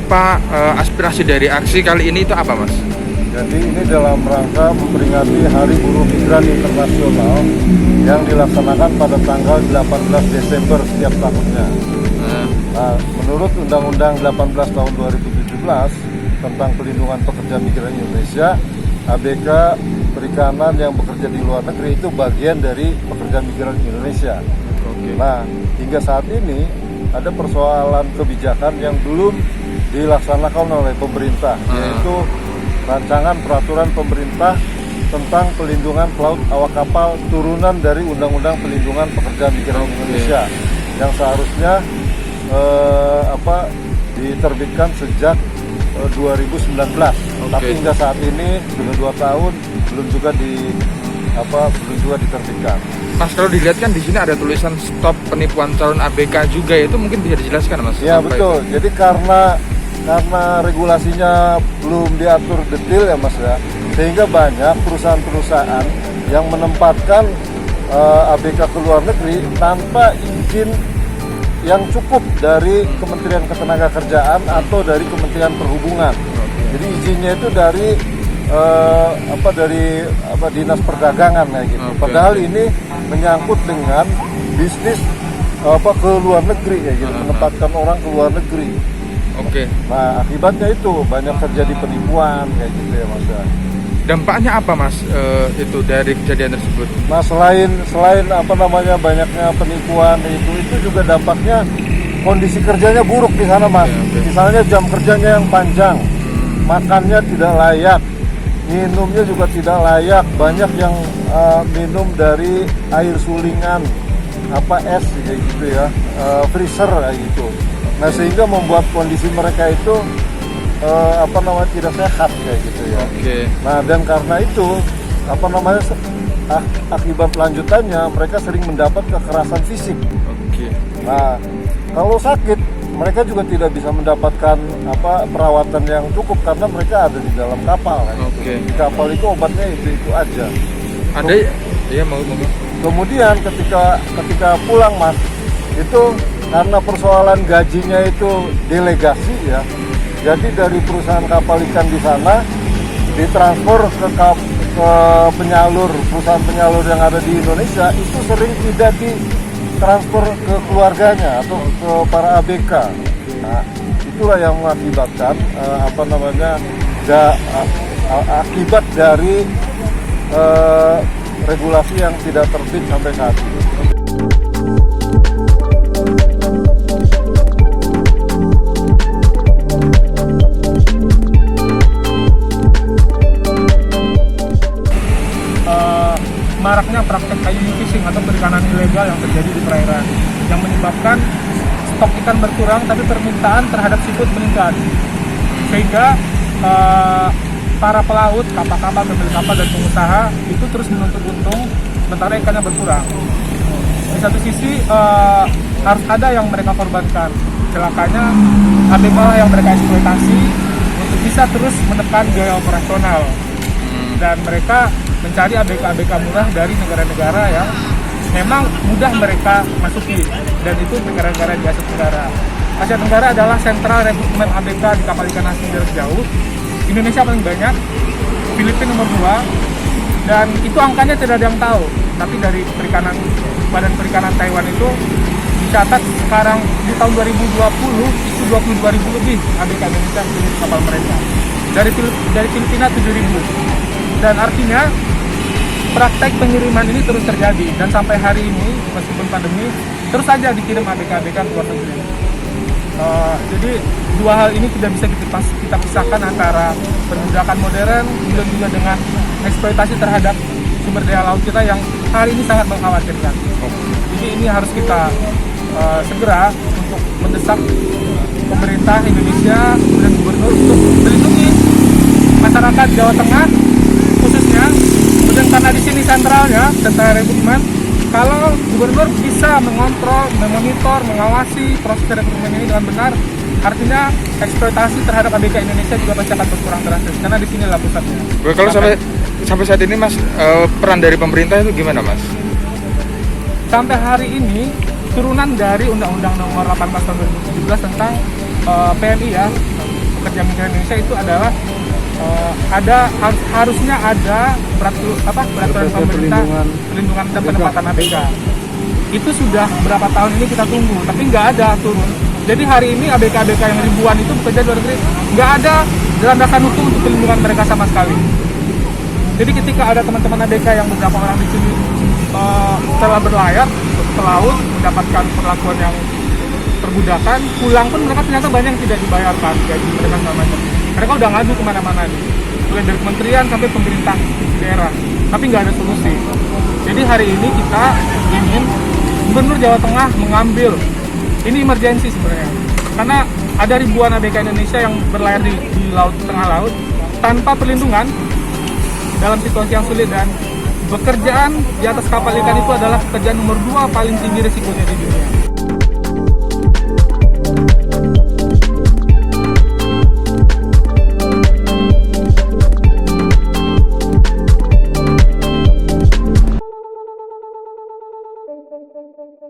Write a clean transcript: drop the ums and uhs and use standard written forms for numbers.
apa aspirasi dari aksi kali ini itu apa, Mas? Jadi ini dalam rangka memperingati Hari Buruh Migran Internasional yang dilaksanakan pada tanggal 18 Desember setiap tahunnya. Nah, menurut Undang-Undang 18 tahun 2017 tentang pelindungan pekerja migran Indonesia, ABK perikanan yang bekerja di luar negeri itu bagian dari pekerja migran Indonesia. Nah, hingga saat ini ada persoalan kebijakan yang belum dilaksanakan oleh pemerintah, yaitu rancangan peraturan pemerintah tentang pelindungan pelaut awak kapal turunan dari Undang-Undang Pelindungan Pekerja Migran Indonesia yang seharusnya diterbitkan sejak 2019. Tapi hingga saat ini sudah 2 tahun belum juga diterbitkan. Mas, kalau dilihat kan di sini ada tulisan stop penipuan calon ABK juga, itu mungkin bisa dijelaskan, Mas? Ya betul. Itu? Jadi karena regulasinya belum diatur detail ya, Mas ya, sehingga banyak perusahaan-perusahaan yang menempatkan ABK ke luar negeri tanpa izin yang cukup dari Kementerian Ketenagakerjaan atau dari Kementerian Perhubungan. Jadi izinnya itu dari Dinas Perdagangan kayak gitu. Padahal ini menyangkut dengan bisnis ke luar negeri kayak gitu, menempatkan orang ke luar negeri. Nah, akibatnya itu banyak terjadi penipuan kayak gitu ya, Mas. Dampaknya apa, Mas, itu dari kejadian tersebut? Nah, selain banyaknya penipuan itu juga dampaknya kondisi kerjanya buruk di sana, Mas. Misalnya jam kerjanya yang panjang, makannya tidak layak, minumnya juga tidak layak, banyak yang minum dari air sulingan, es kayak gitu ya, freezer kayak gitu. Nah, sehingga membuat kondisi mereka itu tidak sehat kayak gitu ya. Nah, dan karena itu akibat lanjutannya mereka sering mendapat kekerasan fisik. Nah, kalau sakit mereka juga tidak bisa mendapatkan perawatan yang cukup karena mereka ada di dalam kapal. Di kapal itu obatnya itu aja. Ada ya mau. Kemudian ketika pulang, Mas, itu karena persoalan gajinya itu delegasi ya. Jadi dari perusahaan kapal ikan di sana ditransfer ke perusahaan penyalur yang ada di Indonesia, itu sering tidak ditransfer ke keluarganya atau ke para ABK. Nah, itulah yang mengakibatkan akibat dari regulasi yang tidak terbit sampai saat ini. Maraknya praktek kayu fishing atau perikanan ilegal yang terjadi di perairan yang menyebabkan stok ikan berkurang tapi permintaan terhadap seafood meningkat, sehingga para pelaut, kapal-kapal, pemilik kapal dan pengusaha itu terus menuntut untung sementara ikannya berkurang. Di satu sisi harus ada yang mereka korbankan, celakanya ABK yang mereka eksploitasi untuk bisa terus menekan biaya operasional, dan mereka mencari ABK murah dari negara-negara yang memang mudah mereka masuki, dan itu negara-negara di Asia Tenggara. Asia Tenggara adalah sentral rekrutmen ABK di kapal ikan asing jarak jauh. Indonesia paling banyak, Filipina nomor 2, dan itu angkanya tidak ada yang tahu. Tapi dari Badan Perikanan Taiwan itu dicatat sekarang di tahun 2020 itu 22.000 lebih ABK Indonesia yang di kapal mereka. Dari Filipina 7.000. Dan artinya praktek pengiriman ini terus terjadi, dan sampai hari ini meskipun pandemi terus saja dikirim ABK ke luar negeri. Jadi dua hal ini tidak bisa kita pisahkan antara perbudakan modern juga dengan eksploitasi terhadap sumber daya laut kita yang hari ini sangat mengkhawatirkan. Jadi ini harus kita segera untuk mendesak pemerintah Indonesia dan gubernur untuk melindungi masyarakat Jawa Tengah khususnya. Kemudian karena di sini sentralnya, sentral rekrutmen, kalau gubernur bisa mengontrol, memonitor, mengawasi proses rekrutmen ini dengan benar, artinya eksploitasi terhadap ABK Indonesia juga pasti akan berkurang drastis, karena di sinilah pusatnya. Kalau sampai saat ini, Mas, peran dari pemerintah itu gimana, Mas? Sampai hari ini turunan dari Undang-Undang Nomor 18 Tahun 2017 tentang PMI ya, pekerja migran Indonesia itu adalah harusnya ada peraturan pemerintah perlindungan dan penempatan ABK. Itu sudah berapa tahun ini kita tunggu, tapi nggak ada turun. Jadi hari ini ABK-ABK yang ribuan itu bekerja di luar negeri, nggak ada landasan hukum untuk perlindungan mereka sama sekali. Jadi ketika ada teman-teman ABK yang beberapa orang di sini telah berlayar ke laut, mendapatkan perlakuan yang perbudakan, pulang pun mereka ternyata banyak yang tidak dibayarkan gaji mereka segala macam. Mereka udah ngadu kemana-mana nih, mulai dari kementerian sampai pemerintah daerah, tapi nggak ada solusi. Jadi hari ini kita ingin Gubernur Jawa Tengah mengambil, ini emergensi sebenarnya, karena ada ribuan ABK Indonesia yang berlayar di laut, tengah laut tanpa perlindungan dalam situasi yang sulit, dan pekerjaan di atas kapal ikan itu adalah pekerjaan nomor 2 paling tinggi risikonya di dunia. Thank you.